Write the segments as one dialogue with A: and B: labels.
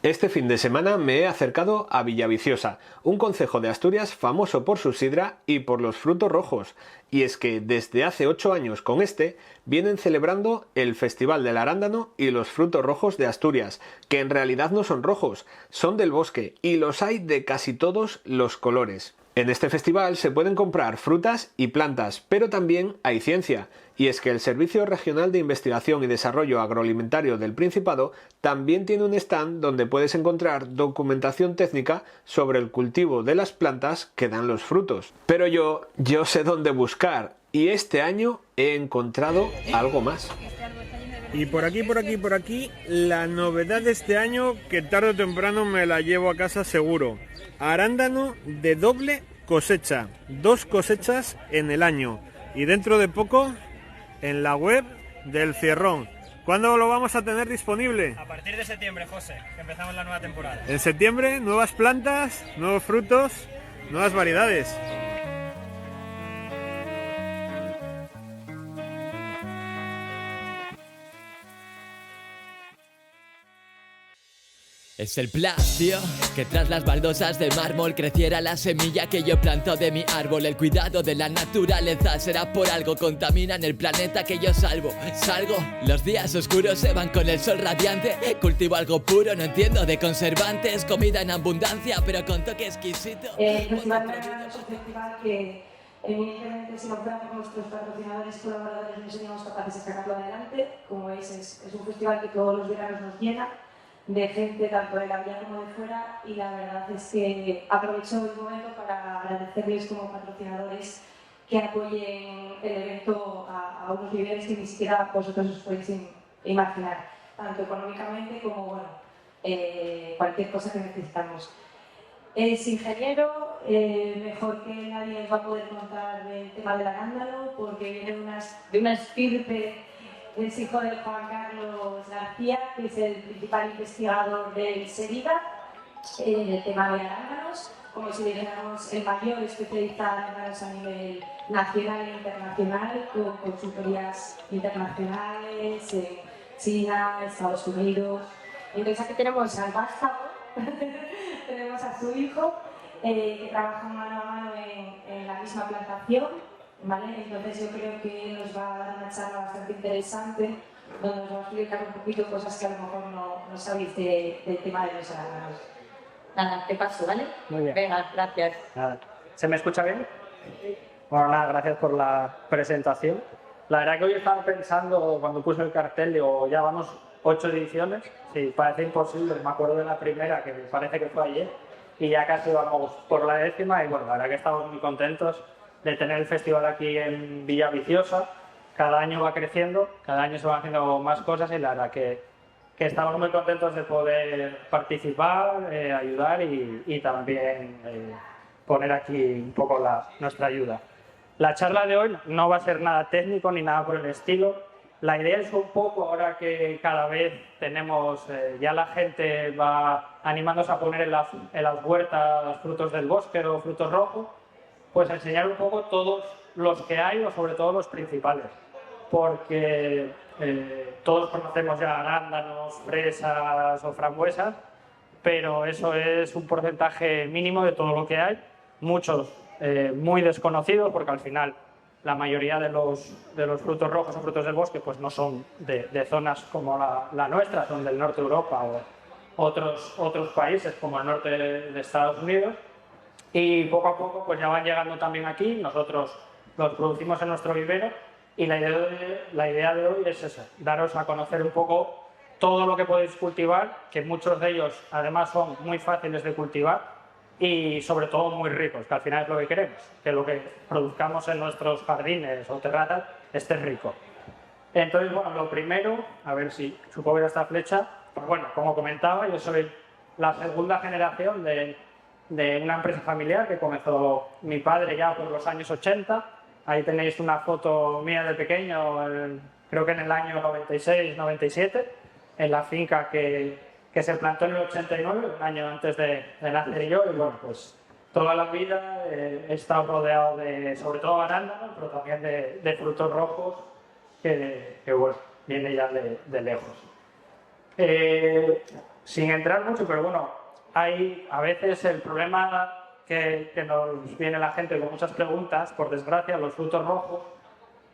A: Este fin de semana me he acercado a Villaviciosa, un concejo de Asturias famoso por su sidra y por los frutos rojos. Y es que desde hace 8 años con vienen celebrando el Festival del Arándano y los frutos rojos de Asturias, que en realidad no son rojos, son del bosque y los hay de casi todos los colores. En este festival se pueden comprar frutas y plantas, pero también hay ciencia, y es que el Servicio Regional de Investigación y Desarrollo Agroalimentario del Principado también tiene un stand donde puedes encontrar documentación técnica sobre el cultivo de las plantas que dan los frutos. Pero yo sé dónde buscar, y este año he encontrado algo más.
B: Y por aquí, la novedad de este año, que tarde o temprano me la llevo a casa seguro. Arándano de doble cosecha, 2 cosechas en el año. Y dentro de poco, en la web del Cierrón. ¿Cuándo lo vamos a tener disponible?
C: A partir de septiembre, José, que empezamos la nueva temporada.
B: En septiembre, nuevas plantas, nuevos frutos, nuevas variedades.
D: Es el plagio que tras las baldosas de mármol creciera la semilla que yo planto de mi árbol. El cuidado de la naturaleza será por algo, contaminan el planeta que yo salvo. Salgo, los días oscuros se van con el sol radiante. Cultivo algo puro, no entiendo de conservantes. Comida en abundancia, pero con toque exquisito.
E: El Festival de Arándano es un festival que evidentemente si no fuera por nuestros patrocinadores y colaboradores no seríamos capaces de sacarlo adelante. Como veis, es un festival que todos los veranos nos llena de gente tanto de la villa como de fuera, y la verdad es que aprovecho el momento para agradecerles como patrocinadores que apoyen el evento a unos niveles que ni siquiera vosotros os podéis imaginar, tanto económicamente como cualquier cosa que necesitamos. Es ingeniero, mejor que nadie os va a poder contar del tema del arándano, porque viene de una estirpe. Es hijo de Juan Carlos García, que es el principal investigador del SEDIGA en el tema de arándanos, como si dijéramos el mayor especialista en arándanos a nivel nacional e internacional, con consultorías internacionales en China, Estados Unidos. Entonces aquí tenemos al vástago, tenemos a su hijo, que trabaja mano a mano en la misma plantación. ¿Vale? Entonces yo creo que nos va a dar una charla bastante interesante, donde nos va a explicar un poquito cosas que a lo mejor no sabéis del tema de los arándanos. Nada, te paso, ¿vale?
F: Muy bien.
E: Venga, gracias.
F: Nada. ¿Se me escucha bien? Bueno, nada, gracias por la presentación. La verdad que hoy estaba pensando, cuando puse el cartel, digo, ya vamos 8 ediciones. Sí, parece imposible, me acuerdo de la primera, que me parece que fue ayer, y ya casi vamos por la 10ª, y bueno, la verdad que estamos muy contentos de tener el festival aquí en Villaviciosa. Cada año va creciendo, cada año se van haciendo más cosas, y la verdad que estamos muy contentos de poder participar, ayudar y también poner aquí un poco nuestra ayuda. La charla de hoy no va a ser nada técnico ni nada por el estilo. La idea es un poco, ahora que cada vez tenemos, ya la gente va animándose a poner en las huertas frutos del bosque o frutos rojos, pues enseñar un poco todos los que hay, o sobre todo los principales, porque todos conocemos ya arándanos, fresas o frambuesas, pero eso es un porcentaje mínimo de todo lo que hay, muchos muy desconocidos, porque al final la mayoría de los frutos rojos o frutos del bosque pues no son de zonas como la nuestra, son del norte de Europa o otros países como el norte de Estados Unidos. Y poco a poco pues ya van llegando también aquí, nosotros los producimos en nuestro vivero, y la idea de hoy es esa, daros a conocer un poco todo lo que podéis cultivar, que muchos de ellos además son muy fáciles de cultivar y sobre todo muy ricos, que al final es lo que queremos, que lo que produzcamos en nuestros jardines o terrazas esté rico. Entonces, bueno, lo primero, a ver si supongo que esta flecha, pues bueno, como comentaba, yo soy la segunda generación de una empresa familiar que comenzó mi padre ya por los años 80. Ahí tenéis una foto mía de pequeño, creo que en el año 96-97, en la finca que se plantó en el 89, un año antes de nacer yo. Y bueno, pues toda la vida he estado rodeado de, sobre todo arándanos, pero también de frutos rojos, que bueno, viene ya de lejos. sin entrar mucho, pero bueno, hay a veces el problema que nos viene la gente con muchas preguntas, por desgracia, los frutos rojos,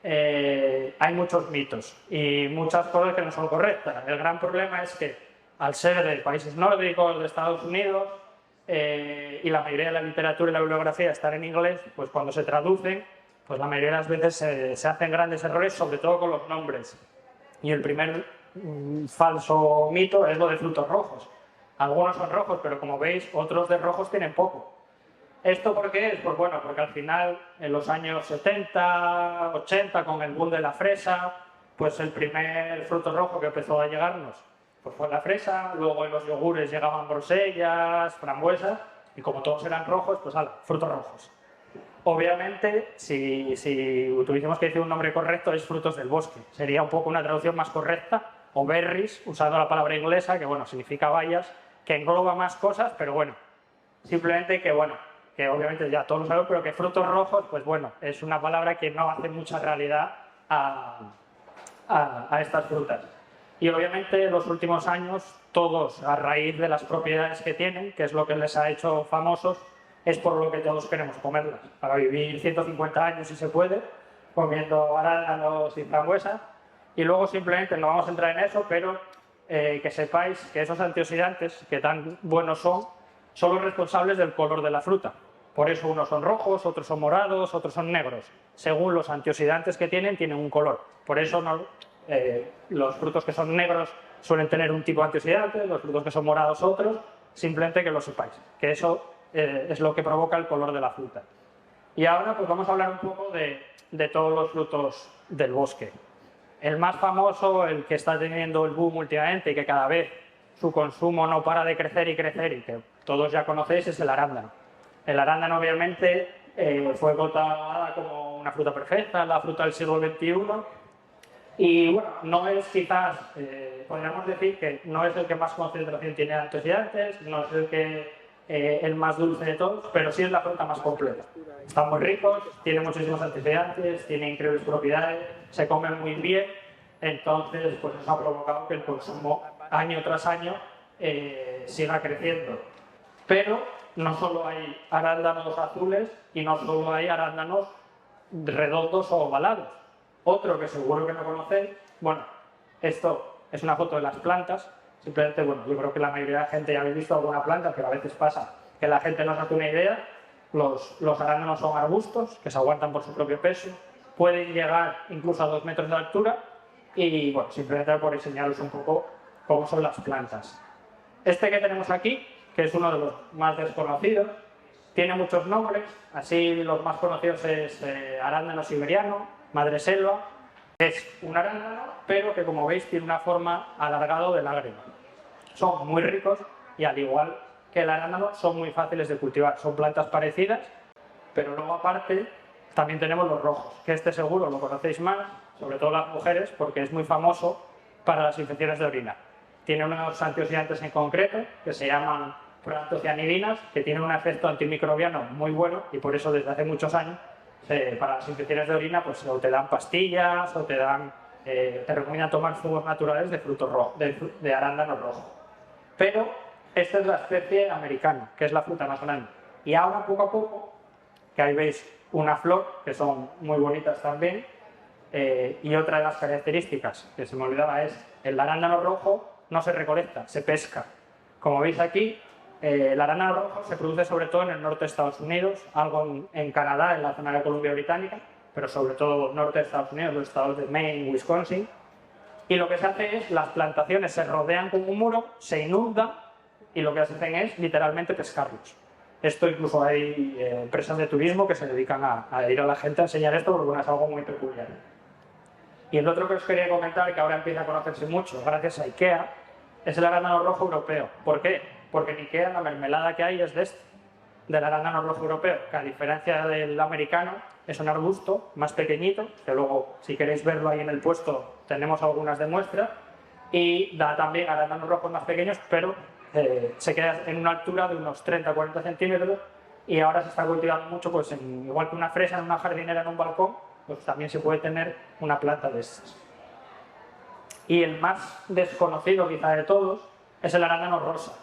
F: hay muchos mitos y muchas cosas que no son correctas. El gran problema es que, al ser de países nórdicos, de Estados Unidos, y la mayoría de la literatura y la bibliografía están en inglés, pues cuando se traducen, pues la mayoría de las veces se hacen grandes errores, sobre todo con los nombres. Y el primer falso mito es lo de frutos rojos. Algunos son rojos, pero como veis, otros de rojos tienen poco. ¿Esto por qué es? Pues bueno, porque al final, en los años 70, 80, con el boom de la fresa, pues el primer fruto rojo que empezó a llegarnos pues fue la fresa, luego en los yogures llegaban grosellas, frambuesas, y como todos eran rojos, pues ¡hala!, frutos rojos. Obviamente, si tuviésemos que decir un nombre correcto, es frutos del bosque. Sería un poco una traducción más correcta, o berries, usando la palabra inglesa, que bueno, significa bayas, que engloba más cosas, pero bueno, simplemente que bueno, que obviamente ya todos lo sabemos, pero que frutos rojos, pues bueno, es una palabra que no hace mucha realidad a estas frutas. Y obviamente en los últimos años, todos, a raíz de las propiedades que tienen, que es lo que les ha hecho famosos, es por lo que todos queremos comerlas. Para vivir 150 años, si se puede, comiendo arándanos y frambuesas. Y luego simplemente, no vamos a entrar en eso, pero que sepáis que esos antioxidantes, que tan buenos son los responsables del color de la fruta. Por eso unos son rojos, otros son morados, otros son negros. Según los antioxidantes que tienen un color. Por eso los frutos que son negros suelen tener un tipo de antioxidante, los frutos que son morados otros, simplemente que lo sepáis, que eso es lo que provoca el color de la fruta. Y ahora pues vamos a hablar un poco de todos los frutos del bosque. El más famoso, el que está teniendo el boom últimamente y que cada vez su consumo no para de crecer y crecer y que todos ya conocéis, es el arándano. El arándano obviamente fue votada como una fruta perfecta, la fruta del siglo XXI. Y bueno, no es quizás, podríamos decir que no es el que más concentración tiene de antioxidantes, no es el más dulce de todos, pero sí es la fruta más completa. Están muy ricos, tiene muchísimos antioxidantes, tiene increíbles propiedades, se comen muy bien, entonces pues eso ha provocado que el consumo año tras año siga creciendo. Pero no solo hay arándanos azules y no solo hay arándanos redondos o ovalados. Otro que seguro que no conocéis, bueno, esto es una foto de las plantas, simplemente, bueno, yo creo que la mayoría de la gente ya habéis visto alguna planta, pero a veces pasa que la gente no se hace una idea. Los arándanos son arbustos que se aguantan por su propio peso, pueden llegar incluso a 2 metros de altura y, bueno, simplemente por enseñaros un poco cómo son las plantas. Este que tenemos aquí, que es uno de los más desconocidos, tiene muchos nombres, así los más conocidos es arándano siberiano, madreselva. Es un arándano, pero que como veis tiene una forma alargada de lágrima. Son muy ricos y al igual que el arándano son muy fáciles de cultivar. Son plantas parecidas, pero luego aparte también tenemos los rojos, que este seguro lo conocéis más, sobre todo las mujeres, porque es muy famoso para las infecciones de orina. Tiene unos antioxidantes en concreto que se llaman proantocianidinas, que tienen un efecto antimicrobiano muy bueno y por eso desde hace muchos años para las infecciones de orina pues o te dan pastillas o te recomiendan tomar zumos naturales de fruto rojo, de arándano rojo. Pero esta es la especie americana, que es la fruta más grande. Y ahora poco a poco, que ahí veis una flor, que son muy bonitas también, y otra de las características que se me olvidaba es el arándano rojo no se recolecta, se pesca. Como veis aquí, el arándano rojo se produce sobre todo en el norte de Estados Unidos, algo en Canadá, en la zona de Columbia Británica, pero sobre todo norte de Estados Unidos, los estados de Maine y Wisconsin. Y lo que se hace es, las plantaciones se rodean con un muro, se inundan y lo que hacen es literalmente pescarlos. Esto incluso hay empresas de turismo que se dedican a ir a la gente a enseñar esto porque es algo muy peculiar. Y el otro que os quería comentar, que ahora empieza a conocerse mucho gracias a IKEA, es el arándano rojo europeo. ¿Por qué? Porque en IKEA la mermelada que hay es del arándano rojo europeo, que a diferencia del americano es un arbusto más pequeñito, que luego si queréis verlo ahí en el puesto tenemos algunas de muestra, y da también arándanos rojos más pequeños, pero se queda en una altura de unos 30-40 centímetros y ahora se está cultivando mucho, pues igual que una fresa en una jardinera en un balcón, pues también se puede tener una planta de estas. Y el más desconocido quizá de todos es el arándano rosa.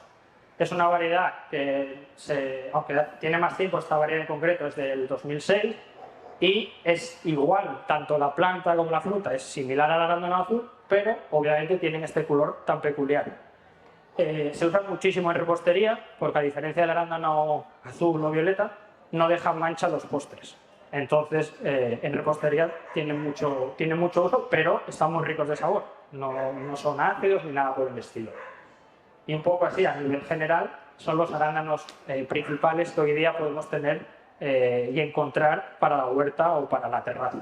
F: Es una variedad que, aunque tiene más tiempo, esta variedad en concreto es del 2006, y es igual, tanto la planta como la fruta es similar al arándano azul, pero obviamente tienen este color tan peculiar. Se usa muchísimo en repostería porque, a diferencia del arándano azul o violeta, no dejan mancha los postres. Entonces, en repostería tienen mucho uso, pero están muy ricos de sabor. No son ácidos ni nada por el estilo. Y un poco así, a nivel general, son los arándanos principales que hoy día podemos tener y encontrar para la huerta o para la terraza.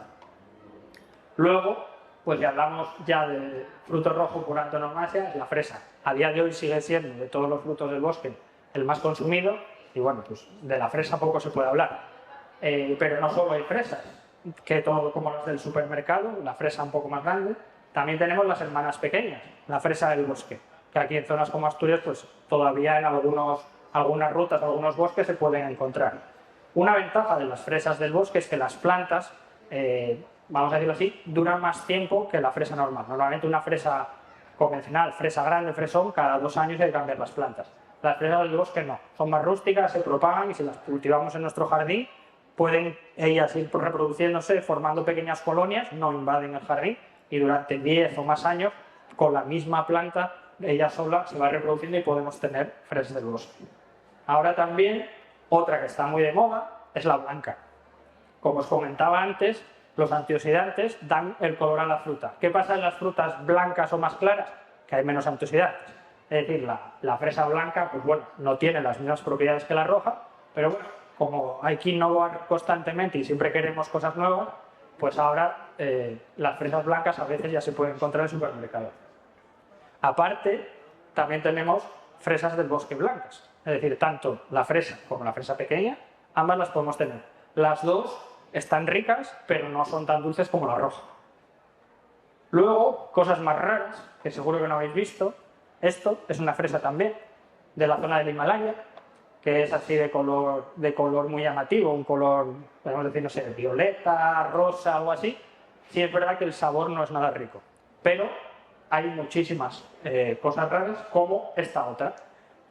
F: Luego, pues ya hablamos ya de fruto rojo por antonomasia, la fresa. A día de hoy sigue siendo, de todos los frutos del bosque, el más consumido, y bueno, pues de la fresa poco se puede hablar. Pero no solo hay fresas, que todo como las del supermercado, la fresa un poco más grande, también tenemos las hermanas pequeñas, la fresa del bosque, que aquí en zonas como Asturias, pues todavía en algunas rutas, algunos bosques se pueden encontrar. Una ventaja de las fresas del bosque es que las plantas, vamos a decirlo así, duran más tiempo que la fresa normal. Normalmente una fresa convencional, fresa grande, fresón, cada 2 años hay que cambiar las plantas. Las fresas del bosque no, son más rústicas, se propagan y si las cultivamos en nuestro jardín, pueden ellas ir reproduciéndose, formando pequeñas colonias, no invaden el jardín y durante 10 o más años, con la misma planta, ella sola se va reproduciendo y podemos tener fresas del bosque. Ahora también, otra que está muy de moda es la blanca. Como os comentaba antes, los antioxidantes dan el color a la fruta. ¿Qué pasa en las frutas blancas o más claras? Que hay menos antioxidantes. Es decir, la fresa blanca, pues bueno, no tiene las mismas propiedades que la roja, pero bueno, como hay que innovar constantemente y siempre queremos cosas nuevas, pues ahora las fresas blancas a veces ya se pueden encontrar en el supermercado. Aparte, también tenemos fresas del bosque blancas. Es decir, tanto la fresa como la fresa pequeña, ambas las podemos tener. Las dos están ricas, pero no son tan dulces como la roja. Luego, cosas más raras, que seguro que no habéis visto. Esto es una fresa también, de la zona del Himalaya, que es así de color muy llamativo, un color, podemos decir, no sé, violeta, rosa, algo así. Sí es verdad que el sabor no es nada rico, pero hay muchísimas cosas raras como esta otra.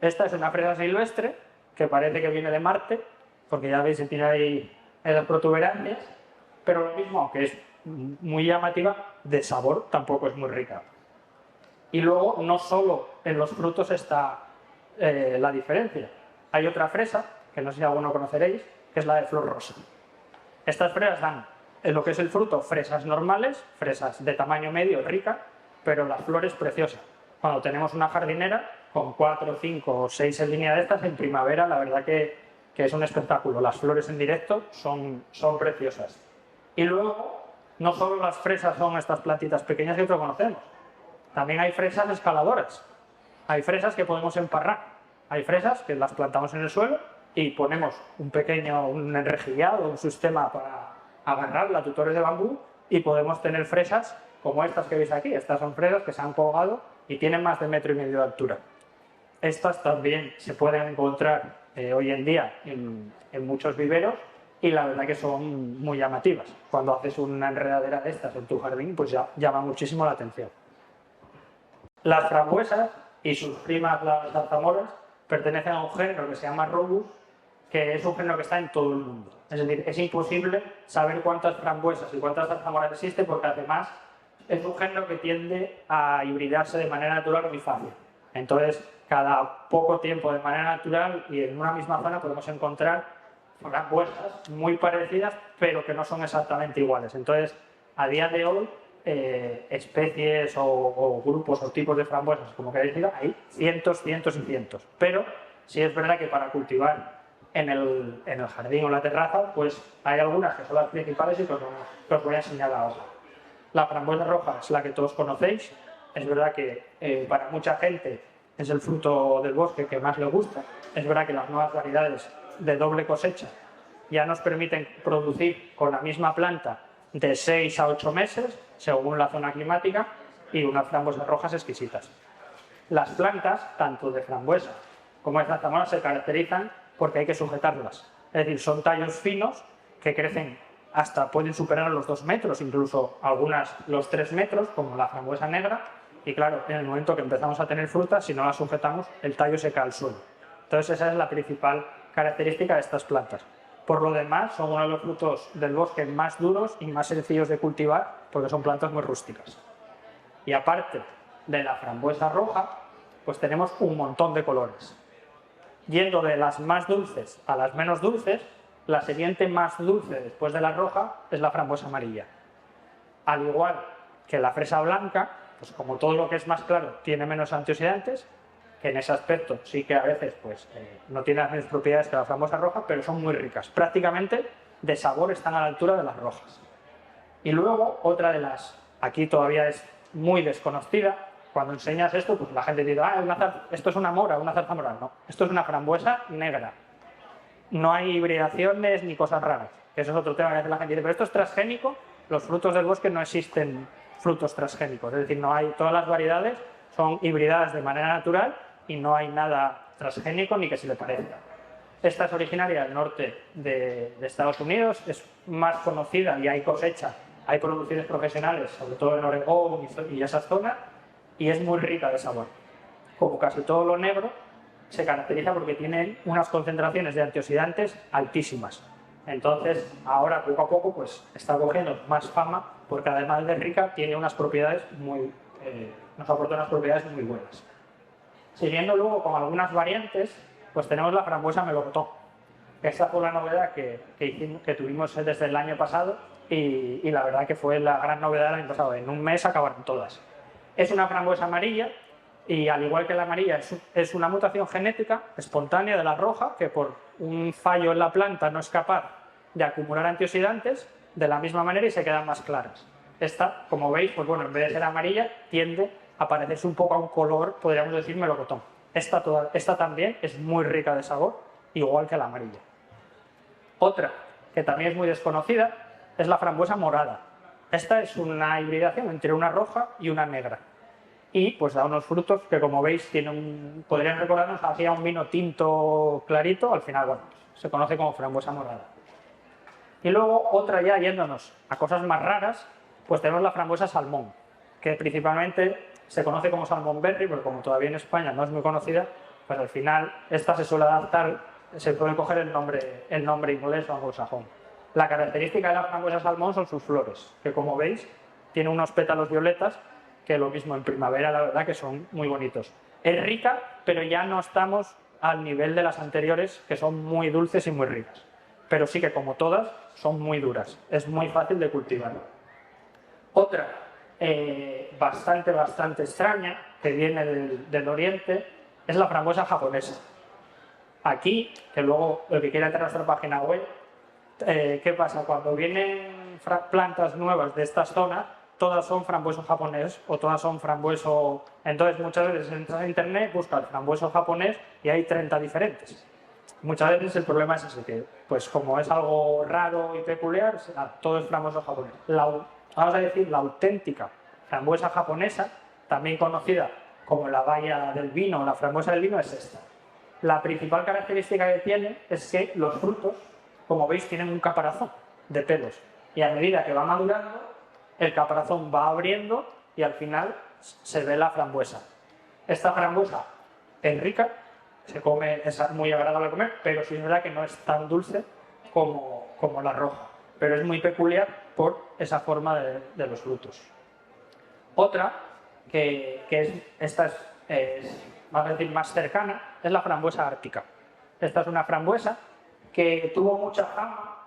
F: Esta es una fresa silvestre que parece que viene de Marte, porque ya veis que tiene ahí las protuberancias, pero lo mismo, aunque es muy llamativa, de sabor tampoco es muy rica. Y luego, no solo en los frutos está la diferencia. Hay otra fresa, que no sé si alguno conoceréis, que es la de flor rosa. Estas fresas dan, en lo que es el fruto, fresas normales, fresas de tamaño medio, rica, pero las flores preciosas. Cuando tenemos una jardinera, con 4, 5 o 6 en línea de estas, en primavera, la verdad que es un espectáculo. Las flores en directo son preciosas. Y luego, no solo las fresas son estas plantitas pequeñas que todos conocemos, también hay fresas escaladoras. Hay fresas que podemos emparrar. Hay fresas que las plantamos en el suelo y ponemos un enrejillado, un sistema para agarrarla, tutores de bambú, y podemos tener fresas como estas que veis aquí. Estas son fresas que se han colgado y tienen más de 1,5 metros de altura. Estas también se pueden encontrar hoy en día en muchos viveros y la verdad que son muy llamativas. Cuando haces una enredadera de estas en tu jardín, pues ya llama muchísimo la atención. Las frambuesas y sus primas, las zarzamoras, pertenecen a un género que se llama Robus, que es un género que está en todo el mundo. Es decir, es imposible saber cuántas frambuesas y cuántas zarzamoras existen porque además es un género que tiende a hibridarse de manera natural muy fácil. Entonces, cada poco tiempo de manera natural y en una misma zona podemos encontrar frambuesas muy parecidas, pero que no son exactamente iguales. Entonces, a día de hoy, especies o grupos o tipos de frambuesas, como queráis decir, hay cientos y cientos. Pero sí es verdad que para cultivar en el jardín o en la terraza, pues hay algunas que son las principales y que os voy a enseñar ahora. La frambuesa roja es la que todos conocéis. Es verdad que para mucha gente es el fruto del bosque que más le gusta. Es verdad que las nuevas variedades de doble cosecha ya nos permiten producir con la misma planta de 6 a 8 meses, según la zona climática, y unas frambuesas rojas exquisitas. Las plantas, tanto de frambuesa como de zarzamora, se caracterizan porque hay que sujetarlas. Es decir, son tallos finos que crecen pueden superar los 2 metros, incluso algunas los 3 metros, como la frambuesa negra, y claro, en el momento que empezamos a tener fruta, si no la sujetamos, el tallo se cae al suelo. Entonces esa es la principal característica de estas plantas. Por lo demás, son uno de los frutos del bosque más duros y más sencillos de cultivar porque son plantas muy rústicas. Y aparte de la frambuesa roja, pues tenemos un montón de colores. Yendo de las más dulces a las menos dulces, la siguiente más dulce después de la roja es la frambuesa amarilla. Al igual que la fresa blanca, pues como todo lo que es más claro tiene menos antioxidantes, que en ese aspecto sí que a veces pues, no tiene las mismas propiedades que la frambuesa roja, pero son muy ricas. Prácticamente de sabor están a la altura de las rojas. Y luego otra de las, aquí todavía es muy desconocida, cuando enseñas esto, pues la gente dice, esto es una mora, una zarzamora. No, esto es una frambuesa negra. No hay hibridaciones ni cosas raras. Eso es otro tema que hace la gente. Dice, pero esto es transgénico. Los frutos del bosque no existen frutos transgénicos. Es decir, no hay, todas las variedades son hibridadas de manera natural y no hay nada transgénico ni que se le parezca. Esta es originaria del norte de Estados Unidos, es más conocida y hay cosecha, hay producciones profesionales, sobre todo en Oregón y esas zonas, y es muy rica de sabor. Como casi todo lo negro, se caracteriza porque tienen unas concentraciones de antioxidantes altísimas. Entonces, ahora poco a poco pues, está cogiendo más fama porque además de rica tiene unas propiedades nos aporta unas propiedades muy buenas. Siguiendo luego con algunas variantes, pues tenemos la frambuesa melocotón. Esta fue la novedad que tuvimos desde el año pasado y la verdad que fue la gran novedad del año pasado. En un mes acabaron todas. Es una frambuesa amarilla y al igual que la amarilla es una mutación genética espontánea de la roja que por un fallo en la planta no es capaz de acumular antioxidantes de la misma manera y se quedan más claras. Esta, como veis, pues bueno, en vez de ser amarilla, tiende a parecerse un poco a un color, podríamos decir, melocotón. Esta también es muy rica de sabor, igual que la amarilla. Otra, que también es muy desconocida, es la frambuesa morada. Esta es una hibridación entre una roja y una negra. Y pues da unos frutos que, como veis, podrían recordarnos así a un vino tinto clarito. Al final, bueno, se conoce como frambuesa morada. Y luego otra ya yéndonos a cosas más raras, pues tenemos la frambuesa salmón, que principalmente se conoce como salmón berry, porque como todavía en España no es muy conocida, pues al final esta se suele adaptar, se puede coger el nombre inglés o anglosajón. La característica de la frambuesa salmón son sus flores, que como veis tiene unos pétalos violetas que lo mismo en primavera, la verdad que son muy bonitos. Es rica, pero ya no estamos al nivel de las anteriores, que son muy dulces y muy ricas. Pero sí que como todas, son muy duras. Es muy fácil de cultivar. Otra, bastante extraña, que viene del oriente, es la frambuesa japonesa. Aquí, que luego el que quiera entrar a nuestra página web, ¿qué pasa? Cuando vienen plantas nuevas de estas zonas, todas son frambueso japonés o todas son frambueso... Entonces muchas veces entras a internet, buscas frambueso japonés y hay 30 diferentes. Muchas veces el problema es ese, que pues como es algo raro y peculiar, todo es frambueso japonés. Vamos a decir, la auténtica frambuesa japonesa, también conocida como la baya del vino o la frambuesa del vino, es esta. La principal característica que tiene es que los frutos, como veis, tienen un caparazón de pelos y a medida que va madurando, el caparazón va abriendo y al final se ve la frambuesa. Esta frambuesa es rica, se come, es muy agradable de comer, pero sí es verdad que no es tan dulce como la roja, pero es muy peculiar por esa forma de los frutos. Otra, esta es vamos a decir, más cercana, es la frambuesa ártica. Esta es una frambuesa que tuvo mucha fama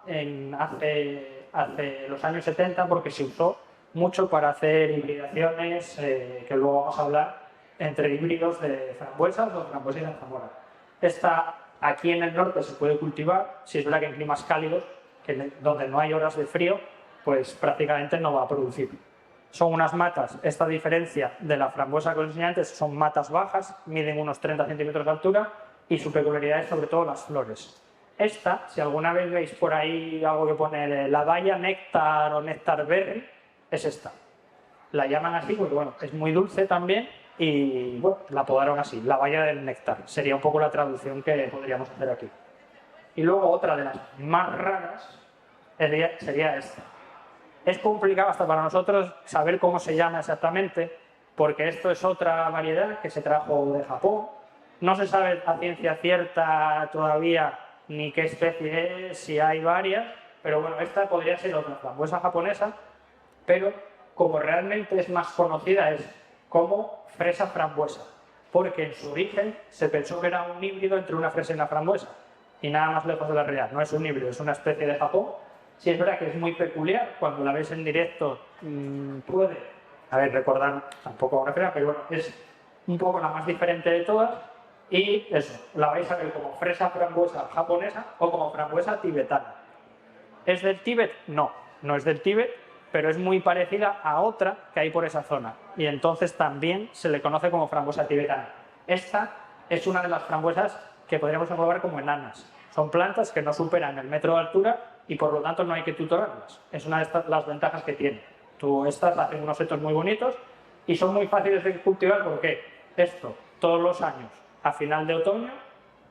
F: hace los años 70 porque se usó mucho para hacer hibridaciones, que luego vamos a hablar, entre híbridos de frambuesas o frambuesa y zarzamora. Esta aquí en el norte se puede cultivar, si es verdad que en climas cálidos, donde no hay horas de frío, pues prácticamente no va a producir. Son unas matas, esta diferencia de la frambuesa que os enseñé antes, son matas bajas, miden unos 30 centímetros de altura y su peculiaridad es sobre todo las flores. Esta, si alguna vez veis por ahí algo que pone la baya néctar o néctar berry, es esta. La llaman así porque bueno, es muy dulce también y bueno, la apodaron así, la baya del néctar. Sería un poco la traducción que podríamos hacer aquí. Y luego otra de las más raras sería esta. Es complicado hasta para nosotros saber cómo se llama exactamente. porque esto es otra variedad que se trajo de Japón. No se sabe a ciencia cierta todavía ni qué especie es, si hay varias, pero bueno, esta podría ser otra frambuesa japonesa, pero como realmente es más conocida es como fresa frambuesa, porque en su origen se pensó que era un híbrido entre una fresa y una frambuesa, y nada más lejos de la realidad. No es un híbrido, es una especie de Japón. Sí es verdad que es muy peculiar, cuando la ves en directo puede, recordar, tampoco me refiero, pero bueno, es un poco la más diferente de todas, y eso, la vais a ver como fresa frambuesa japonesa o como frambuesa tibetana. ¿Es del Tíbet? No, no es del Tíbet, pero es muy parecida a otra que hay por esa zona, y entonces también se le conoce como frambuesa tibetana. Esta es una de las frambuesas que podríamos englobar como enanas. Son plantas que no superan el metro de altura y por lo tanto no hay que tutorarlas. Es una de las ventajas que tiene. Estas hacen unos setos muy bonitos y son muy fáciles de cultivar porque esto todos los años a final de otoño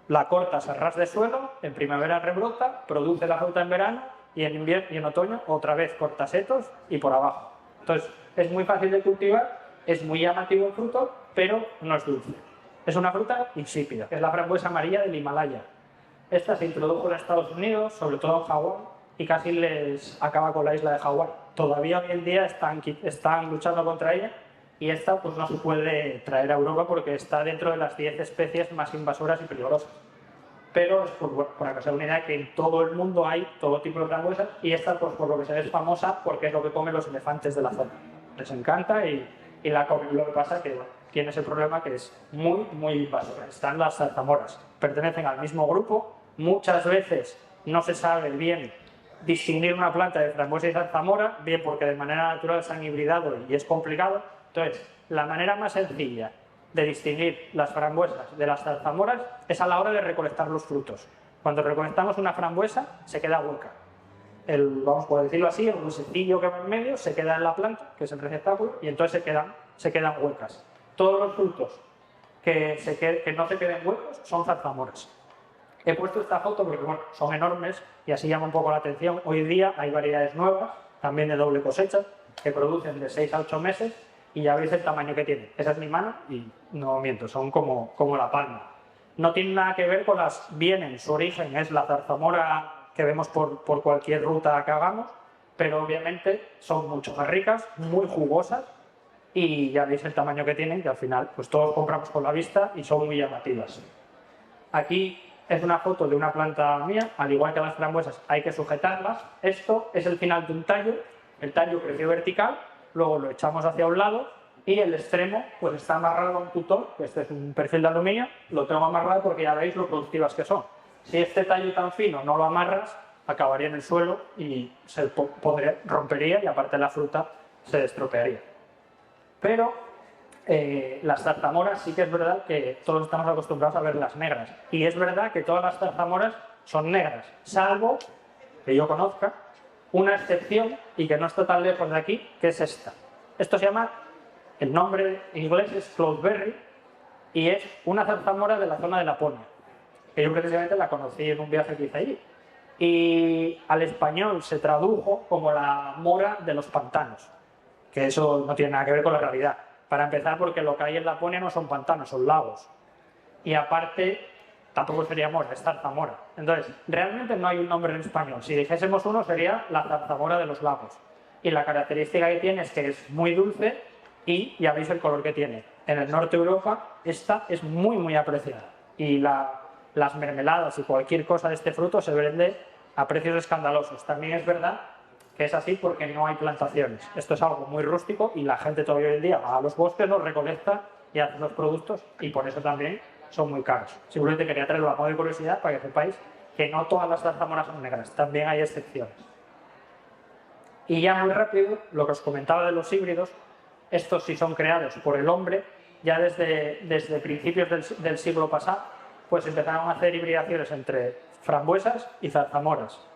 F: la cortas a ras de suelo, en primavera rebrota, produce la fruta en verano y en invierno y en otoño otra vez corta setos y por abajo. Entonces es muy fácil de cultivar, es muy llamativo el fruto, pero no es dulce. Es una fruta insípida, es la frambuesa amarilla del Himalaya. Esta se introdujo en Estados Unidos, sobre todo en Hawái, y casi les acaba con la isla de Hawái. Todavía hoy en día están luchando contra ella, y esta pues no se puede traer a Europa porque está dentro de las 10 especies más invasoras y peligrosas. Pero es para que se dé una idea que en todo el mundo hay todo tipo de frambuesas, y esta pues por lo que se ve es famosa porque es lo que comen los elefantes de la zona. Les encanta y la comen. Lo que pasa es que tiene ese problema que es muy, muy invasora. Están las zarzamoras, pertenecen al mismo grupo. Muchas veces no se sabe bien distinguir una planta de frambuesa y zarzamora, bien porque de manera natural se han hibridado y es complicado. Entonces, la manera más sencilla de distinguir las frambuesas de las zarzamoras es a la hora de recolectar los frutos. Cuando recolectamos una frambuesa, se queda hueca. Vamos a decirlo así, el huesecillo que va en medio se queda en la planta, que es el receptáculo, y entonces se quedan huecas. Todos los frutos que no se queden huecos son zarzamoras. He puesto esta foto porque bueno, son enormes y así llama un poco la atención. Hoy día hay variedades nuevas, también de doble cosecha, que producen de 6 a 8 meses y ya veis el tamaño que tienen. Esa es mi mano y no miento, son como la palma. No tienen nada que ver con su origen es la zarzamora que vemos por cualquier ruta que hagamos, pero obviamente son mucho más ricas, muy jugosas y ya veis el tamaño que tienen, que al final pues todos compramos con la vista y son muy llamativas. Aquí es una foto de una planta mía, al igual que las frambuesas hay que sujetarlas. Esto es el final de un tallo, el tallo creció vertical, luego lo echamos hacia un lado y el extremo pues está amarrado a un tutor, que este es un perfil de aluminio, lo tengo amarrado porque ya veis lo productivas que son. Si este tallo tan fino no lo amarras, acabaría en el suelo y se rompería y aparte la fruta se estropearía. Pero las zarzamoras sí que es verdad que todos estamos acostumbrados a verlas negras. Y es verdad que todas las zarzamoras son negras, salvo que yo conozca una excepción y que no está tan lejos de aquí, que es esta. Esto se llama, el nombre en inglés es cloudberry y es una zarzamora de la zona de Laponia, que yo precisamente la conocí en un viaje que hice allí. Y al español se tradujo como la mora de los pantanos, que eso no tiene nada que ver con la realidad. Para empezar, porque lo que hay en Laponia no son pantanos, son lagos. Y aparte, tampoco sería mora, es zarzamora. Entonces, realmente no hay un nombre en español. Si dijésemos uno, sería la zarzamora de los lagos. Y la característica que tiene es que es muy dulce y ya veis el color que tiene. En el norte de Europa, esta es muy, muy apreciada. Y las mermeladas y cualquier cosa de este fruto se vende a precios escandalosos. También es verdad que es así porque no hay plantaciones. Esto es algo muy rústico y la gente todavía hoy en día va a los bosques, los recolecta y hace los productos y por eso también son muy caros. Simplemente quería traerlo a modo de curiosidad para que sepáis que no todas las zarzamoras son negras, también hay excepciones. Y ya muy rápido, lo que os comentaba de los híbridos, estos sí son creados por el hombre, ya desde principios del siglo pasado, pues empezaron a hacer hibridaciones entre frambuesas y zarzamoras.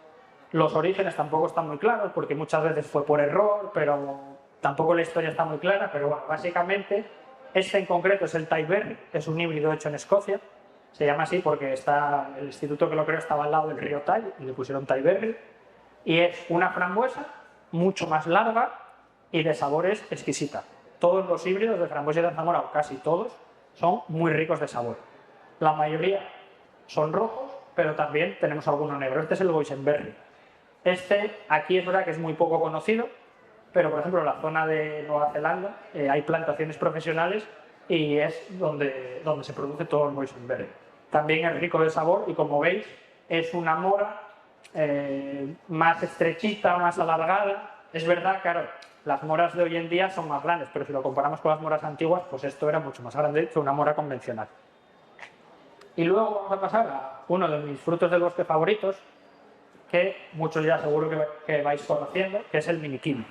F: Los orígenes tampoco están muy claros porque muchas veces fue por error, pero tampoco la historia está muy clara, pero bueno, básicamente este en concreto es el Tyberry, es un híbrido hecho en Escocia, se llama así porque el instituto que lo creó estaba al lado del río Tay y le pusieron Tyberry, y es una frambuesa mucho más larga y de sabores exquisita. todos los híbridos de frambuesa y zarzamora, o casi todos, son muy ricos de sabor. La mayoría son rojos, pero también tenemos alguno negro. Este es el boysenberry. Este aquí es verdad que es muy poco conocido, pero por ejemplo en la zona de Nueva Zelanda hay plantaciones profesionales y es donde se produce todo el boysenberry. También es rico de sabor y, como veis, es una mora más estrechita, más alargada. Es verdad, claro, las moras de hoy en día son más grandes, pero si lo comparamos con las moras antiguas, pues esto era mucho más grande que una mora convencional. Y luego vamos a pasar a uno de mis frutos del bosque favoritos, que muchos ya seguro que vais conociendo, que es el mini kiwi.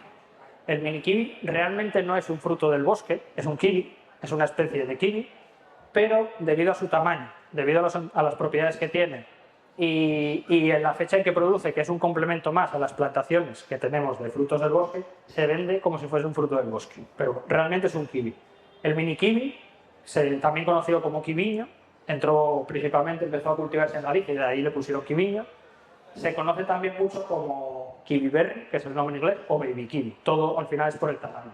F: El mini kiwi realmente no es un fruto del bosque, es un kiwi, es una especie de kiwi, pero debido a su tamaño, debido a las propiedades que tiene y en la fecha en que produce, que es un complemento más a las plantaciones que tenemos de frutos del bosque, se vende como si fuese un fruto del bosque, pero realmente es un kiwi. El mini kiwi, también conocido como kiwiño, empezó a cultivarse en Galicia y de ahí le pusieron kiwiño. Se conoce también mucho como kiwi berry, que es el nombre en inglés, o baby kiwi. Todo al final es por el tamaño.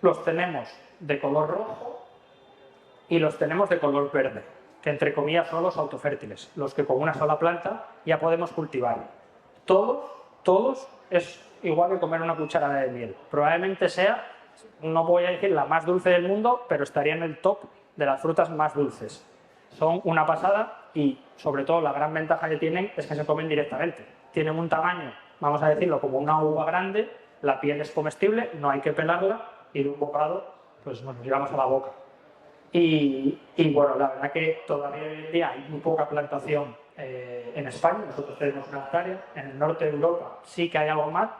F: Los tenemos de color rojo y los tenemos de color verde, que entre comillas son los autofértiles, los que con una sola planta ya podemos cultivar. Todos es igual que comer una cucharada de miel. Probablemente sea, no voy a decir la más dulce del mundo, pero estaría en el top de las frutas más dulces. Son una pasada y, sobre todo, la gran ventaja que tienen es que se comen directamente. Tienen un tamaño, vamos a decirlo, como una uva grande, la piel es comestible, no hay que pelarla y de un bocado pues nos llevamos a la boca. Y bueno, la verdad que todavía hoy en día hay muy poca plantación en España. Nosotros tenemos una hectárea, en el norte de Europa sí que hay algo más,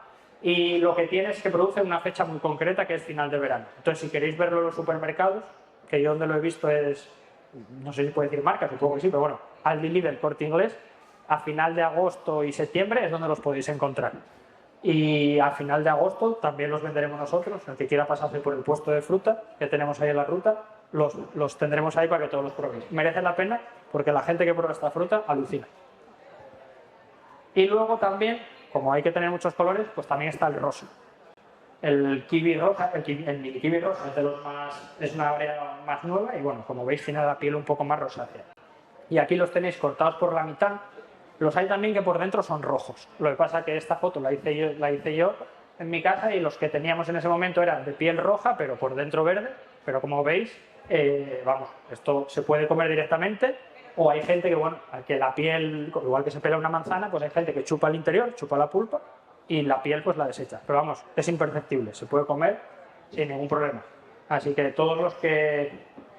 F: y lo que tiene es que produce una fecha muy concreta, que es final de verano. Entonces, si queréis verlo en los supermercados, que yo donde lo he visto es, no sé si puedo decir marca, supongo que sí, pero bueno, Aldi, Lidl, Corte Inglés, a final de agosto y septiembre es donde los podéis encontrar. Y a final de agosto también los venderemos nosotros. El que quiera pasarse por el puesto de fruta que tenemos ahí en la ruta, los tendremos ahí para que todos los probéis. Merece la pena porque la gente que prueba esta fruta alucina. Y luego también, como hay que tener muchos colores, pues también está el rosa. El kiwi rosa, el mini kiwi rosa es una variedad más nueva y bueno, como veis tiene la piel un poco más rosácea. Y aquí los tenéis cortados por la mitad. Los hay también que por dentro son rojos. Lo que pasa es que esta foto la hice yo en mi casa y los que teníamos en ese momento eran de piel roja pero por dentro verde. Pero como veis, vamos, esto se puede comer directamente, o hay gente que, bueno, que la piel, igual que se pela una manzana, pues hay gente que chupa el interior, chupa la pulpa y la piel pues la desecha. Pero vamos, es imperceptible, se puede comer sin ningún problema. Así que todos los que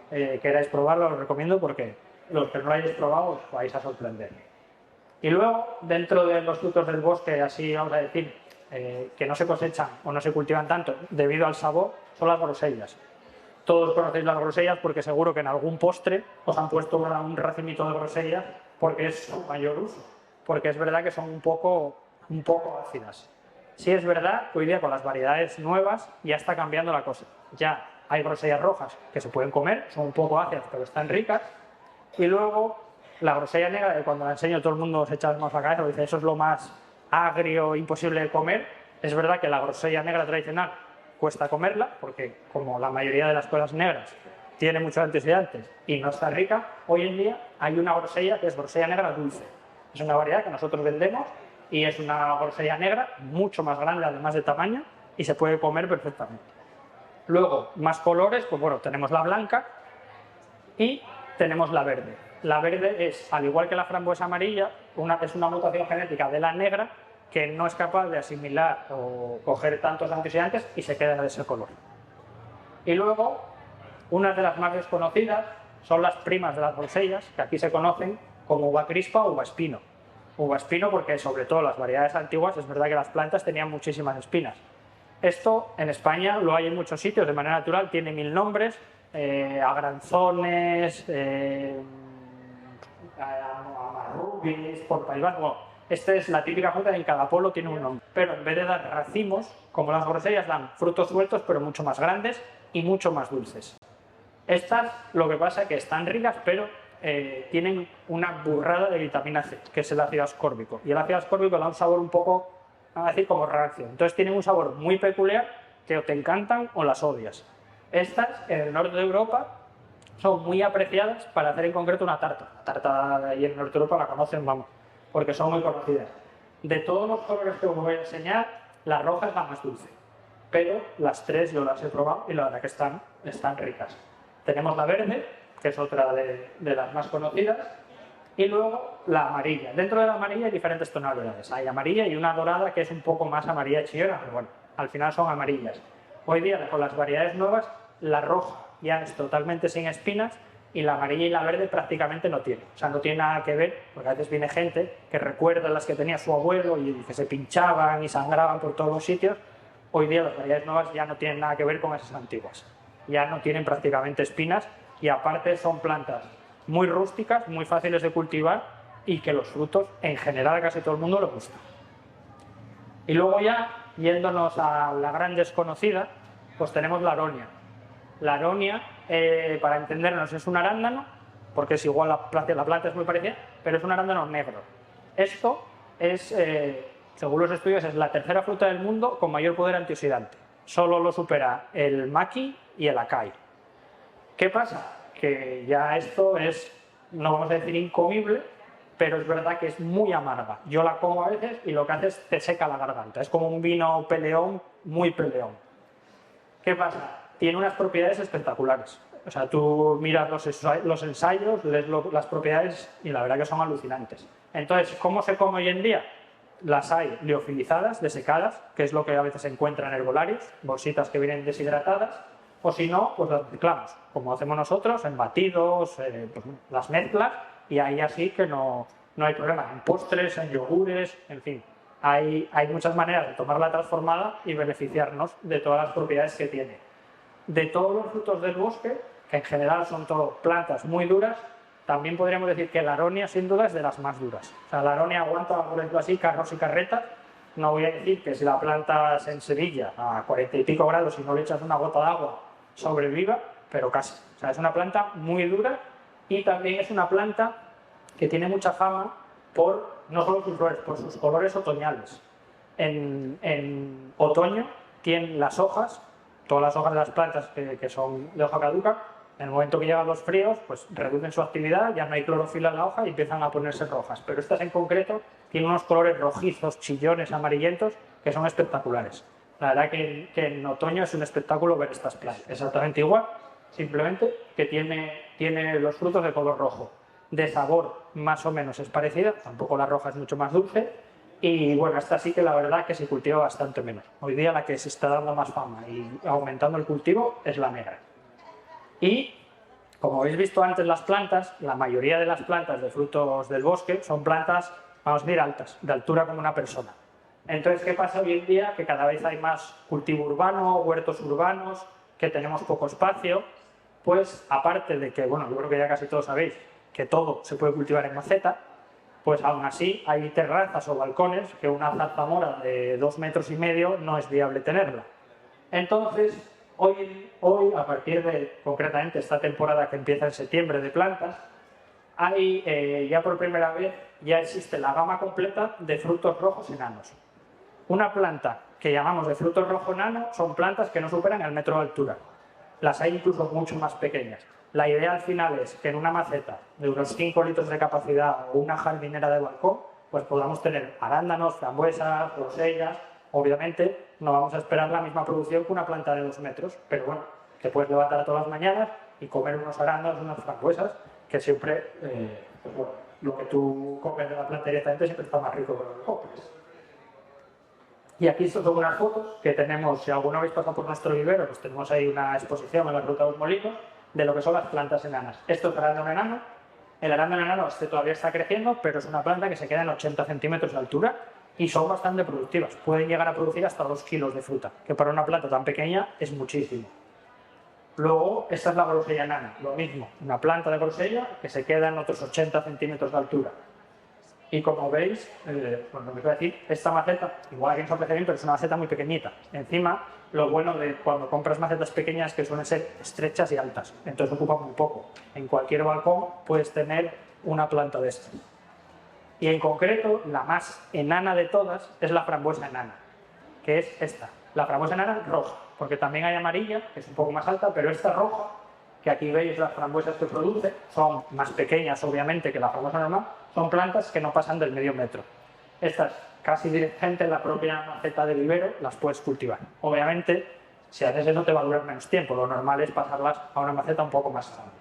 F: queráis probarlo os recomiendo, porque los que no lo hayáis probado os vais a sorprender. Y luego, dentro de los frutos del bosque, así vamos a decir, que no se cosechan o no se cultivan tanto debido al sabor, son las grosellas. Todos conocéis las grosellas porque seguro que en algún postre os han puesto un racimito de grosellas porque es su mayor uso. Porque es verdad que son un poco ácidas. Sí es verdad que hoy día con las variedades nuevas ya está cambiando la cosa. Ya hay grosellas rojas que se pueden comer, son un poco ácidas pero están ricas. Y luego la grosella negra, que cuando la enseño todo el mundo se echa las manos a la cabeza y dice eso es lo más agrio, imposible de comer. Es verdad que la grosella negra tradicional cuesta comerla, porque como la mayoría de las cosas negras tiene muchos antioxidantes y no está rica, hoy en día hay una grosella que es grosella negra dulce. Es una variedad que nosotros vendemos y es una grosella negra mucho más grande, además de tamaño, y se puede comer perfectamente. Luego, más colores, pues bueno, tenemos la blanca y tenemos la verde. La verde es, al igual que la frambuesa amarilla, es una mutación genética de la negra que no es capaz de asimilar o coger tantos antioxidantes y se queda de ese color. Y luego, una de las más desconocidas son las primas de las grosellas, que aquí se conocen como uva crispa o uva espino. Uva espino porque, sobre todo las variedades antiguas, es verdad que las plantas tenían muchísimas espinas. Esto en España lo hay en muchos sitios de manera natural, tiene 1000 nombres, agranzones, amarrubis, por País Vasco. Esta es la típica fruta que en cada pueblo tiene un nombre. Pero en vez de dar racimos, como las grosellas, dan frutos sueltos, pero mucho más grandes y mucho más dulces. Estas, lo que pasa es que están ricas, pero tienen una burrada de vitamina C, que es el ácido ascórbico. Y el ácido ascórbico da un sabor un poco, vamos a decir, como rancio. Entonces tienen un sabor muy peculiar que o te encantan o las odias. Estas, en el norte de Europa, son muy apreciadas para hacer en concreto una tarta. La tarta ahí en el norte de Europa la conocen, vamos, porque son muy conocidas. De todos los colores que os voy a enseñar, la roja es la más dulce. Pero las tres yo las he probado y la verdad que están ricas. Tenemos la verde, que es otra de las más conocidas, y luego la amarilla. Dentro de la amarilla hay diferentes tonalidades. Hay amarilla y una dorada que es un poco más amarilla chillona, pero bueno, al final son amarillas. Hoy día, con las variedades nuevas, la roja ya es totalmente sin espinas y la amarilla y la verde prácticamente no tienen. O sea, no tiene nada que ver, porque a veces viene gente que recuerda las que tenía su abuelo y que se pinchaban y sangraban por todos los sitios. Hoy día las variedades nuevas ya no tienen nada que ver con esas antiguas. Ya no tienen prácticamente espinas y aparte son plantas muy rústicas, muy fáciles de cultivar y que los frutos en general a casi todo el mundo les gustan. Y luego ya, yéndonos a la gran desconocida, pues tenemos la aronia. La aronia, para entendernos, es un arándano, porque es igual, la planta es muy parecida, pero es un arándano negro. Esto es, según los estudios, es la tercera fruta del mundo con mayor poder antioxidante. Solo lo supera el maqui y el acai. ¿Qué pasa? Que ya esto es, no vamos a decir incomible, pero es verdad que es muy amarga. Yo la como a veces y lo que hace es te seca la garganta. Es como un vino peleón, muy peleón. ¿Qué pasa? Tiene unas propiedades espectaculares. O sea, tú miras los ensayos, lees las propiedades y la verdad que son alucinantes. Entonces, ¿cómo se come hoy en día? Las hay liofilizadas, desecadas, que es lo que a veces se encuentra en herbolarios, bolsitas que vienen deshidratadas, o si no, pues las mezclamos, como hacemos nosotros, en batidos, pues las mezclas, y ahí así que no hay problema. En postres, en yogures, en fin. Hay muchas maneras de tomarla transformada y beneficiarnos de todas las propiedades que tiene. De todos los frutos del bosque, que en general son todo plantas muy duras, también podríamos decir que la aronia sin duda es de las más duras. O sea, la aronia aguanta, por ejemplo así, carros y carretas. No voy a decir que si la plantas en Sevilla a 40 y pico grados y no le echas una gota de agua sobreviva, pero casi. O sea, es una planta muy dura y también es una planta que tiene mucha fama por, no solo sus flores, por sus colores otoñales. En otoño tienen las hojas, todas las hojas de las plantas que son de hoja caduca, en el momento que llegan los fríos, pues reducen su actividad, ya no hay clorofila en la hoja y empiezan a ponerse rojas. Pero estas en concreto tienen unos colores rojizos, chillones, amarillentos, que son espectaculares. La verdad que en otoño es un espectáculo ver estas plantas. Exactamente igual, simplemente que tiene los frutos de color rojo. De sabor más o menos es parecida, tampoco la roja es mucho más dulce. Y bueno, esta sí que la verdad que se cultiva bastante menos. Hoy día la que se está dando más fama y aumentando el cultivo es la negra. Y como habéis visto antes las plantas, la mayoría de las plantas de frutos del bosque son plantas, vamos a decir, altas, de altura como una persona. Entonces, ¿qué pasa hoy en día? Que cada vez hay más cultivo urbano, huertos urbanos, que tenemos poco espacio. Pues aparte de que, bueno, yo creo que ya casi todos sabéis que todo se puede cultivar en maceta, pues aún así hay terrazas o balcones que una zarzamora de 2,5 metros no es viable tenerla. Entonces, hoy a partir de, concretamente, esta temporada que empieza en septiembre de plantas, hay ya por primera vez ya existe la gama completa de frutos rojos enanos. Una planta que llamamos de frutos rojo enano son plantas que no superan el metro de altura. Las hay incluso mucho más pequeñas. La idea al final es que en una maceta de unos 5 litros de capacidad o una jardinera de balcón, pues podamos tener arándanos, frambuesas, grosellas. Obviamente no vamos a esperar la misma producción que una planta de 2 metros, pero bueno, te puedes levantar todas las mañanas y comer unos arándanos, unas frambuesas, que siempre, pues bueno, lo que tú comes de la planta directamente siempre está más rico que lo que compres. Y aquí estos son unas fotos que tenemos, si alguno habéis pasado por nuestro vivero, pues tenemos ahí una exposición en la Ruta de los Molinos de lo que son las plantas enanas. Esto es arándano enano. El arándano enano todavía está creciendo, pero es una planta que se queda en 80 centímetros de altura y son bastante productivas. Pueden llegar a producir hasta 2 kilos de fruta, que para una planta tan pequeña es muchísimo. Luego, esta es la grosella enana, lo mismo, una planta de grosella que se queda en otros 80 centímetros de altura. Y como veis, bueno, os voy a decir, esta maceta, igual que en su pero es una maceta muy pequeñita. Encima, lo bueno de cuando compras macetas pequeñas es que suelen ser estrechas y altas, entonces ocupan muy poco. En cualquier balcón puedes tener una planta de estas. Y en concreto, la más enana de todas es la frambuesa enana, que es esta, la frambuesa enana roja. porque también hay amarilla, que es un poco más alta, pero esta roja, que aquí veis las frambuesas que produce, son más pequeñas obviamente que la frambuesa normal, son plantas que no pasan del medio metro. Estas, casi directamente en la propia maceta de vivero, las puedes cultivar. Obviamente, si haces eso te va a durar menos tiempo, lo normal es pasarlas a una maceta un poco más grande.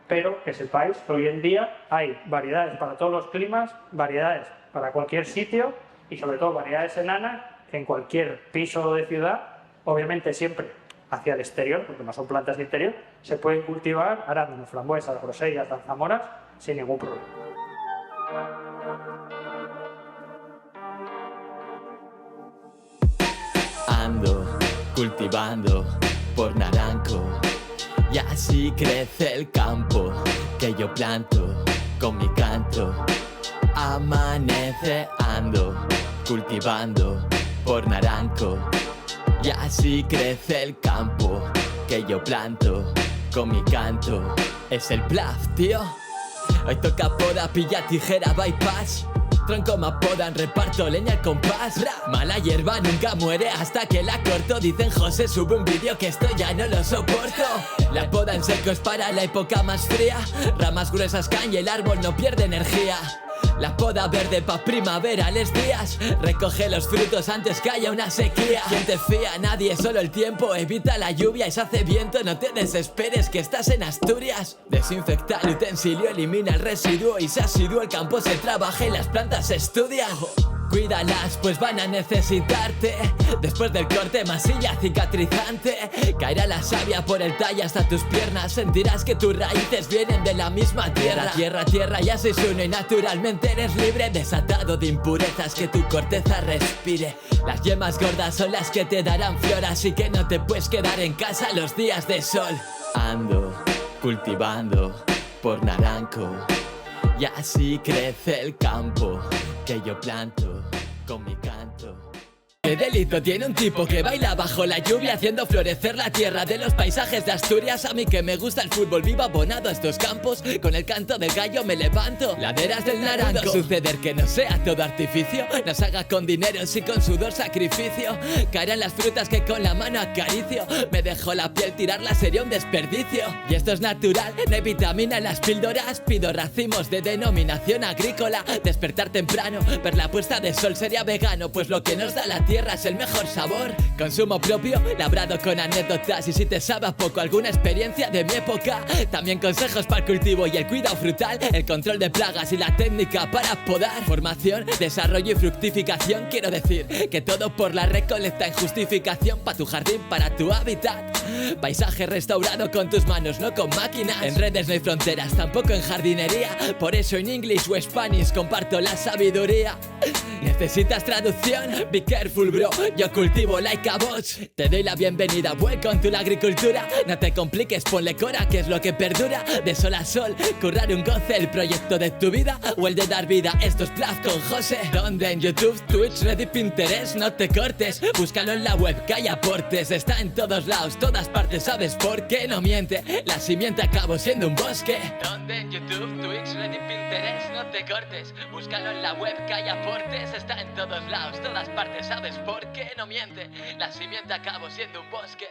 F: Pero que sepáis que hoy en día hay variedades para todos los climas, variedades para cualquier sitio y sobre todo variedades enanas en cualquier piso de ciudad, obviamente siempre hacia el exterior, porque no son plantas de interior, se pueden cultivar arándanos, frambuesas, grosellas, zarzamoras sin ningún problema.
D: Ando cultivando por Naranco y así crece el campo que yo planto con mi canto. Amanece, ando cultivando por Naranco y así crece el campo que yo planto con mi canto. Es el bluff, tío. Hoy toca poda, pilla tijera, bypass. Tronco me apodan, reparto leña al compás. Mala hierba nunca muere hasta que la corto. Dicen José, sube un vídeo que esto ya no lo soporto. La poda en seco es para la época más fría. Ramas gruesas caen y el árbol no pierde energía. La poda verde pa' primaverales días. Recoge los frutos antes que haya una sequía. ¿Quién te fía? Nadie, solo el tiempo. Evita la lluvia y se hace viento. No te desesperes que estás en Asturias. Desinfecta el utensilio, elimina el residuo. Y si asiduo el campo se trabaja y las plantas se estudian. Cuídalas, pues van a necesitarte. Después del corte, masilla cicatrizante. Caerá la savia por el talle hasta tus piernas. Sentirás que tus raíces vienen de la misma tierra. Tierra, tierra, ya sois uno y naturalmente eres libre. Desatado de impurezas, que tu corteza respire. Las yemas gordas son las que te darán flor. Así que no te puedes quedar en casa los días de sol. Ando cultivando por Naranco y así crece el campo que yo planto con mi canto. ¿Qué delito tiene un tipo que baila bajo la lluvia haciendo florecer la tierra de los paisajes de Asturias? A mí que me gusta el fútbol, vivo abonado a estos campos. Con el canto del gallo me levanto. Laderas del Naranco. Pudo suceder que no sea todo artificio, no se haga con dinero, sí con sudor sacrificio. Caerán las frutas que con la mano acaricio. Me dejo la piel, tirarla sería un desperdicio. Y esto es natural, no hay vitamina en las píldoras. Pido racimos de denominación agrícola. Despertar temprano, ver la puesta de sol sería vegano. Pues lo que nos da la tierra es el mejor sabor. Consumo propio, labrado con anécdotas. Y si te sabe a poco alguna experiencia de mi época. También consejos para el cultivo y el cuidado frutal. El control de plagas y la técnica para podar. Formación, desarrollo y fructificación. Quiero decir que todo por la recolecta en justificación. Pa' tu jardín, para tu hábitat. Paisaje restaurado con tus manos, no con máquinas. En redes no hay fronteras, tampoco en jardinería. Por eso en English o Spanish comparto la sabiduría. ¿Necesitas traducción? Be careful, bro, yo cultivo like a boss. Te doy la bienvenida, welcome to la agricultura. No te compliques, ponle cora, que es lo que perdura. De sol a sol, currar un goce. El proyecto de tu vida o el de dar vida. Esto es Plaf con José. Donde en YouTube, Twitch, Reddit, Pinterest. No te cortes, búscalo en la web que hay aportes. Está en todos lados, todas partes, ¿sabes por qué? No miente, la simiente acabó siendo un bosque. Donde en YouTube, Twitch, Reddit, Pinterest. No te cortes, búscalo en la web que hay aportes. Está en todos lados, todas partes, ¿sabes por qué? No miente, la simiente acabó siendo un bosque.